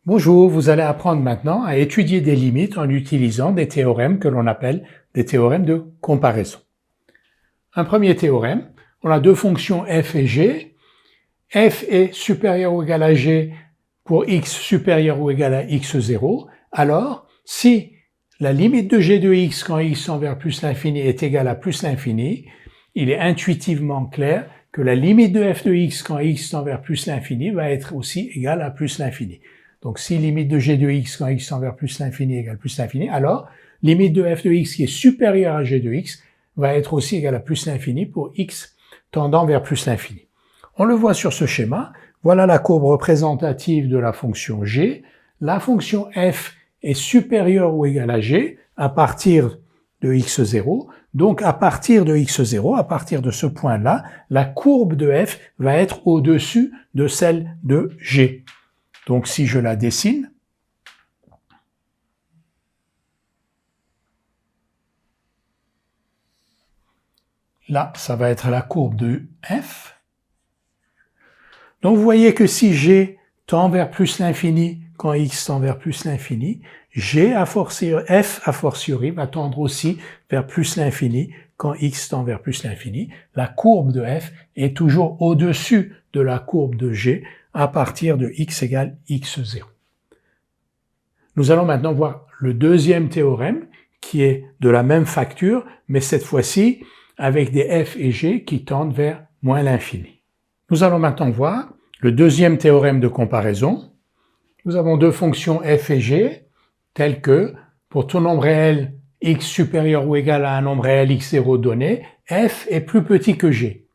Bonjour, vous allez apprendre maintenant à étudier des limites en utilisant des théorèmes que l'on appelle des théorèmes de comparaison. Un premier théorème, on a deux fonctions f et g. F est supérieur ou égal à g pour x supérieur ou égal à x0. Alors, si la limite de g de x quand x tend vers plus l'infini est égale à plus l'infini, il est intuitivement clair que la limite de f de x quand x tend vers plus l'infini va être aussi égale à plus l'infini. Donc, si limite de g de x quand x tend vers plus l'infini égale plus l'infini, alors limite de f de x qui est supérieure à g de x va être aussi égale à plus l'infini pour x tendant vers plus l'infini. On le voit sur ce schéma. Voilà la courbe représentative de la fonction g. La fonction f est supérieure ou égale à g à partir de x0. Donc, à partir de x0, à partir de ce point-là, la courbe de f va être au-dessus de celle de g. Donc, si je la dessine, là, ça va être la courbe de f. Donc, vous voyez que si g tend vers plus l'infini quand x tend vers plus l'infini, f a fortiori va tendre aussi vers plus l'infini quand x tend vers plus l'infini. La courbe de f est toujours au-dessus de la courbe de g à partir de x égale x0. Nous allons maintenant voir le deuxième théorème qui est de la même facture, mais cette fois-ci avec des f et g qui tendent vers moins l'infini. Nous allons maintenant voir le deuxième théorème de comparaison. Nous avons deux fonctions f et g telles que, pour tout nombre réel x supérieur ou égal à un nombre réel x0 donné, f est plus petit que g.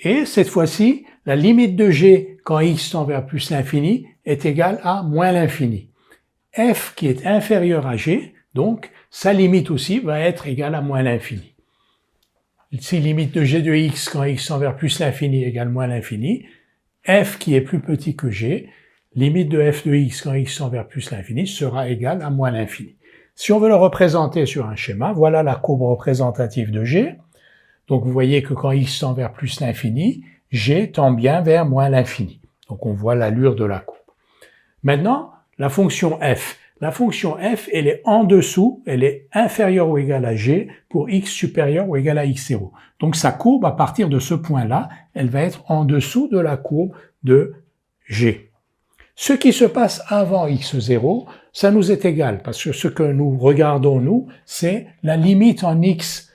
Et cette fois-ci, la limite de g quand x tend vers plus l'infini est égale à moins l'infini. F qui est inférieur à g, donc sa limite aussi va être égale à moins l'infini. Si limite de g de x quand x tend vers plus l'infini égale moins l'infini, f qui est plus petit que g, limite de f de x quand x tend vers plus l'infini sera égale à moins l'infini. Si on veut le représenter sur un schéma, voilà la courbe représentative de g. Donc vous voyez que quand x tend vers plus l'infini, g tend bien vers moins l'infini. Donc on voit l'allure de la courbe. Maintenant, la fonction f. La fonction f, elle est en dessous, elle est inférieure ou égale à g pour x supérieur ou égal à x0. Donc sa courbe, à partir de ce point-là, elle va être en dessous de la courbe de g. Ce qui se passe avant x0, ça nous est égal, parce que ce que nous regardons, nous, c'est la limite en x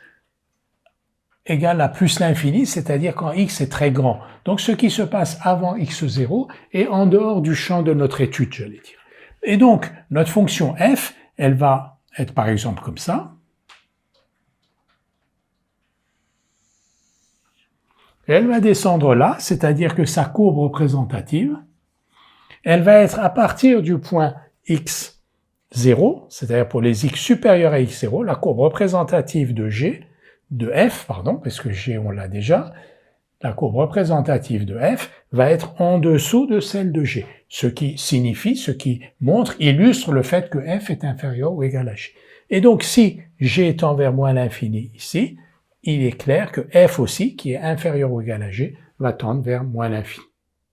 égale à plus l'infini, c'est-à-dire quand x est très grand. Donc ce qui se passe avant x0 est en dehors du champ de notre étude, j'allais dire. Et donc, notre fonction f, elle va être par exemple comme ça. Et elle va descendre là, c'est-à-dire que sa courbe représentative, elle va être à partir du point x0, c'est-à-dire pour les x supérieurs à x0, la courbe représentative de g, de f, pardon, parce que g on l'a déjà, la courbe représentative de f va être en dessous de celle de g, ce qui signifie, ce qui montre, illustre le fait que f est inférieur ou égal à g. Et donc si g tend vers moins l'infini ici, il est clair que f aussi, qui est inférieur ou égal à g, va tendre vers moins l'infini.